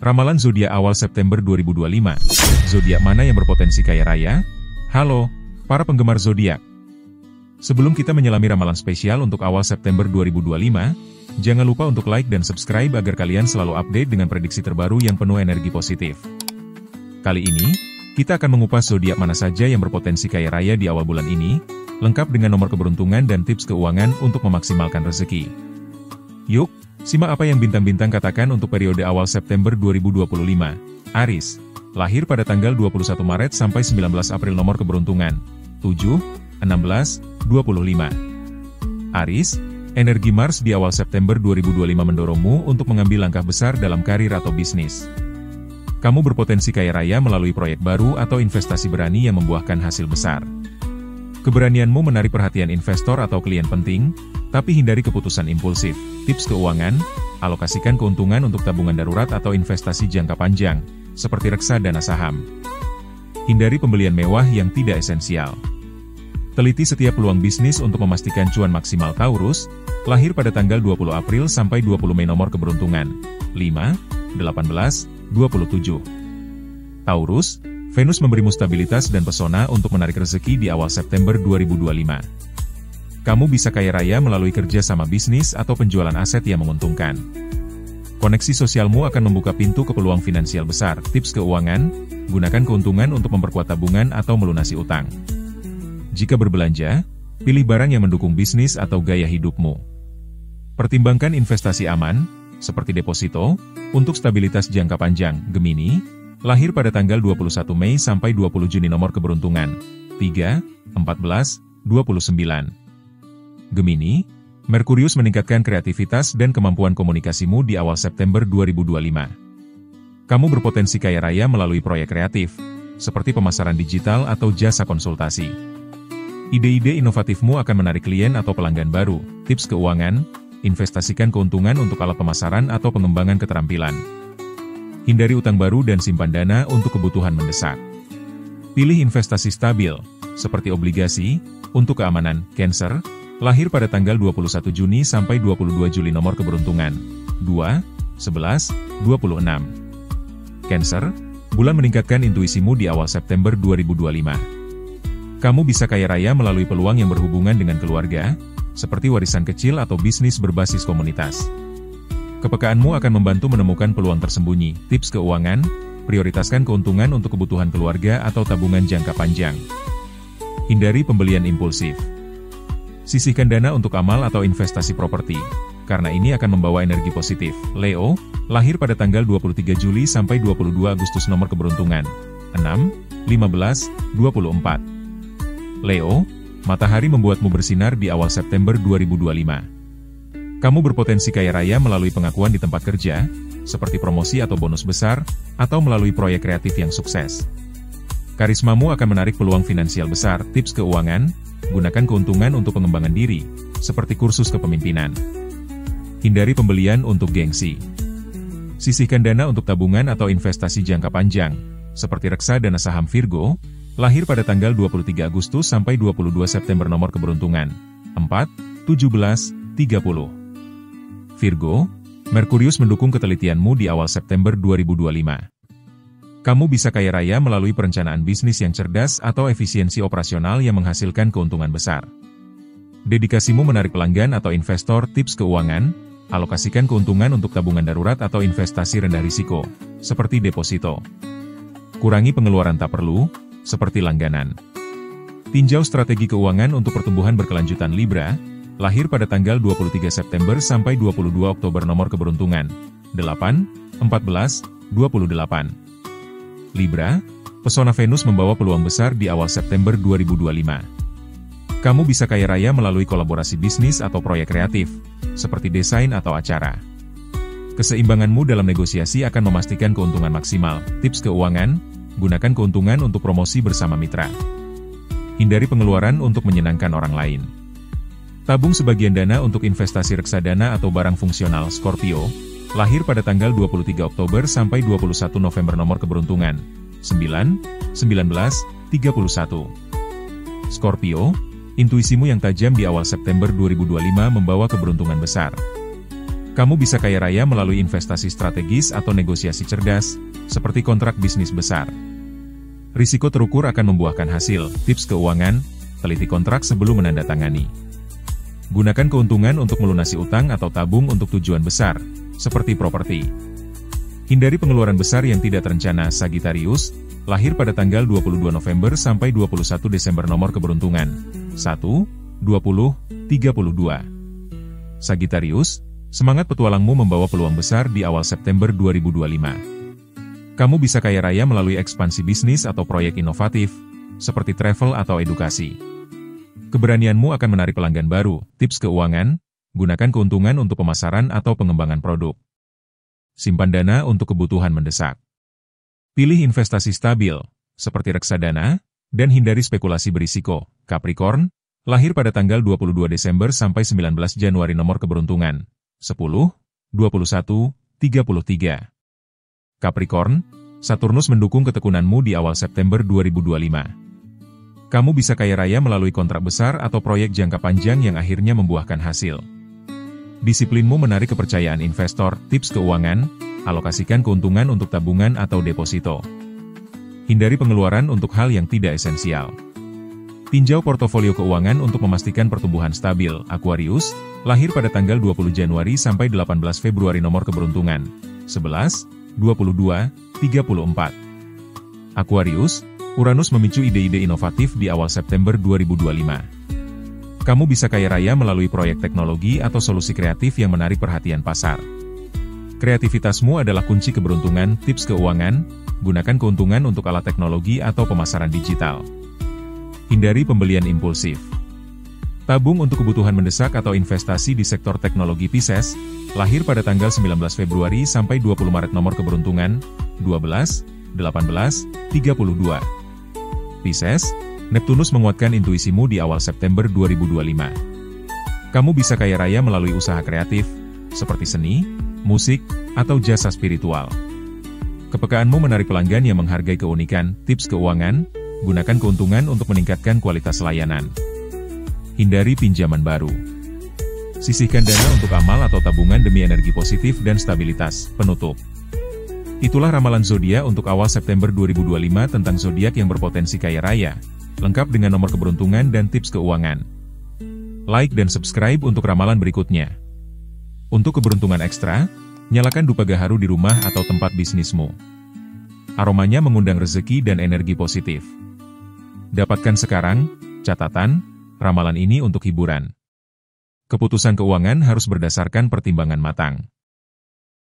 Ramalan zodiak awal September 2025. Zodiak mana yang berpotensi kaya raya? Halo, para penggemar zodiak. Sebelum kita menyelami ramalan spesial untuk awal September 2025, jangan lupa untuk like dan subscribe agar kalian selalu update dengan prediksi terbaru yang penuh energi positif. Kali ini, kita akan mengupas zodiak mana saja yang berpotensi kaya raya di awal bulan ini, lengkap dengan nomor keberuntungan dan tips keuangan untuk memaksimalkan rezeki. Yuk, simak apa yang bintang-bintang katakan untuk periode awal September 2025. Aries, lahir pada tanggal 21 Maret sampai 19 April. Nomor keberuntungan 7, 16, 25. Aries, energi Mars di awal September 2025 mendorongmu untuk mengambil langkah besar dalam karir atau bisnis. Kamu berpotensi kaya raya melalui proyek baru atau investasi berani yang membuahkan hasil besar. Keberanianmu menarik perhatian investor atau klien penting, tapi hindari keputusan impulsif. Tips keuangan, alokasikan keuntungan untuk tabungan darurat atau investasi jangka panjang, seperti reksadana saham. Hindari pembelian mewah yang tidak esensial. Teliti setiap peluang bisnis untuk memastikan cuan maksimal. Taurus, lahir pada tanggal 20 April sampai 20 Mei. Nomor keberuntungan 5, 18, 27. Taurus, Venus memberimu stabilitas dan pesona untuk menarik rezeki di awal September 2025. Kamu bisa kaya raya melalui kerja sama bisnis atau penjualan aset yang menguntungkan. Koneksi sosialmu akan membuka pintu ke peluang finansial besar. Tips keuangan, gunakan keuntungan untuk memperkuat tabungan atau melunasi utang. Jika berbelanja, pilih barang yang mendukung bisnis atau gaya hidupmu. Pertimbangkan investasi aman, seperti deposito, untuk stabilitas jangka panjang. Gemini, lahir pada tanggal 21 Mei sampai 20 Juni. Nomor keberuntungan 3, 14, 29. Gemini, Merkurius meningkatkan kreativitas dan kemampuan komunikasimu di awal September 2025. Kamu berpotensi kaya raya melalui proyek kreatif, seperti pemasaran digital atau jasa konsultasi. Ide-ide inovatifmu akan menarik klien atau pelanggan baru. Tips keuangan, investasikan keuntungan untuk alat pemasaran atau pengembangan keterampilan. Hindari utang baru dan simpan dana untuk kebutuhan mendesak. Pilih investasi stabil, seperti obligasi, untuk keamanan. Cancer, lahir pada tanggal 21 Juni sampai 22 Juli. Nomor keberuntungan 2, 11, 26. Cancer, bulan meningkatkan intuisimu di awal September 2025. Kamu bisa kaya raya melalui peluang yang berhubungan dengan keluarga, seperti warisan kecil atau bisnis berbasis komunitas. Kepekaanmu akan membantu menemukan peluang tersembunyi. Tips keuangan, prioritaskan keuntungan untuk kebutuhan keluarga atau tabungan jangka panjang. Hindari pembelian impulsif. Sisihkan dana untuk amal atau investasi properti, karena ini akan membawa energi positif. Leo, lahir pada tanggal 23 Juli sampai 22 Agustus. Nomor keberuntungan 6, 15, 24. Leo, matahari membuatmu bersinar di awal September 2025. Kamu berpotensi kaya raya melalui pengakuan di tempat kerja, seperti promosi atau bonus besar, atau melalui proyek kreatif yang sukses. Karismamu akan menarik peluang finansial besar. Tips keuangan, gunakan keuntungan untuk pengembangan diri, seperti kursus kepemimpinan. Hindari pembelian untuk gengsi. Sisihkan dana untuk tabungan atau investasi jangka panjang, seperti reksadana saham. Virgo, lahir pada tanggal 23 Agustus sampai 22 September. Nomor keberuntungan 4, 17, 30. Virgo, Merkurius mendukung ketelitianmu di awal September 2025. Kamu bisa kaya raya melalui perencanaan bisnis yang cerdas atau efisiensi operasional yang menghasilkan keuntungan besar. Dedikasimu menarik pelanggan atau investor. Tips keuangan, alokasikan keuntungan untuk tabungan darurat atau investasi rendah risiko, seperti deposito. Kurangi pengeluaran tak perlu, seperti langganan. Tinjau strategi keuangan untuk pertumbuhan berkelanjutan. Libra, lahir pada tanggal 23 September sampai 22 Oktober. Nomor keberuntungan 8, 14, 28. Libra, pesona Venus membawa peluang besar di awal September 2025. Kamu bisa kaya raya melalui kolaborasi bisnis atau proyek kreatif, seperti desain atau acara. Keseimbanganmu dalam negosiasi akan memastikan keuntungan maksimal. Tips keuangan, gunakan keuntungan untuk promosi bersama mitra. Hindari pengeluaran untuk menyenangkan orang lain. Tabung sebagian dana untuk investasi reksadana atau barang fungsional. Scorpio, lahir pada tanggal 23 Oktober sampai 21 November. Nomor keberuntungan 9, 19, 31. Scorpio, intuisimu yang tajam di awal September 2025 membawa keberuntungan besar. Kamu bisa kaya raya melalui investasi strategis atau negosiasi cerdas, seperti kontrak bisnis besar. Risiko terukur akan membuahkan hasil. Tips keuangan, teliti kontrak sebelum menandatangani. Gunakan keuntungan untuk melunasi utang atau tabung untuk tujuan besar, seperti properti. Hindari pengeluaran besar yang tidak terencana. Sagittarius, lahir pada tanggal 22 November sampai 21 Desember. Nomor keberuntungan 1, 20, 32. Sagittarius, semangat petualangmu membawa peluang besar di awal September 2025. Kamu bisa kaya raya melalui ekspansi bisnis atau proyek inovatif, seperti travel atau edukasi. Keberanianmu akan menarik pelanggan baru. Tips keuangan, gunakan keuntungan untuk pemasaran atau pengembangan produk. Simpan dana untuk kebutuhan mendesak. Pilih investasi stabil, seperti reksadana, dan hindari spekulasi berisiko. Capricorn, lahir pada tanggal 22 Desember sampai 19 Januari. Nomor keberuntungan 10, 21, 33. Capricorn, Saturnus mendukung ketekunanmu di awal September 2025. Kamu bisa kaya raya melalui kontrak besar atau proyek jangka panjang yang akhirnya membuahkan hasil. Disiplinmu menarik kepercayaan investor. Tips keuangan, alokasikan keuntungan untuk tabungan atau deposito. Hindari pengeluaran untuk hal yang tidak esensial. Tinjau portofolio keuangan untuk memastikan pertumbuhan stabil. Aquarius, lahir pada tanggal 20 Januari sampai 18 Februari. Nomor keberuntungan 11, 22, 34. Aquarius, Uranus memicu ide-ide inovatif di awal September 2025. Kamu bisa kaya raya melalui proyek teknologi atau solusi kreatif yang menarik perhatian pasar. Kreativitasmu adalah kunci keberuntungan. Tips keuangan, gunakan keuntungan untuk alat teknologi atau pemasaran digital. Hindari pembelian impulsif. Tabung untuk kebutuhan mendesak atau investasi di sektor teknologi. Pisces, lahir pada tanggal 19 Februari sampai 20 Maret. Nomor keberuntungan 12, 18, 32. Pisces, Neptunus menguatkan intuisimu di awal September 2025. Kamu bisa kaya raya melalui usaha kreatif, seperti seni, musik, atau jasa spiritual. Kepekaanmu menarik pelanggan yang menghargai keunikan. Tips keuangan, gunakan keuntungan untuk meningkatkan kualitas layanan. Hindari pinjaman baru. Sisihkan dana untuk amal atau tabungan demi energi positif dan stabilitas. Penutup. Itulah ramalan zodiak untuk awal September 2025 tentang zodiak yang berpotensi kaya raya, lengkap dengan nomor keberuntungan dan tips keuangan. Like dan subscribe untuk ramalan berikutnya. Untuk keberuntungan ekstra, nyalakan dupa gaharu di rumah atau tempat bisnismu. Aromanya mengundang rezeki dan energi positif. Dapatkan sekarang. Catatan, ramalan ini untuk hiburan. Keputusan keuangan harus berdasarkan pertimbangan matang.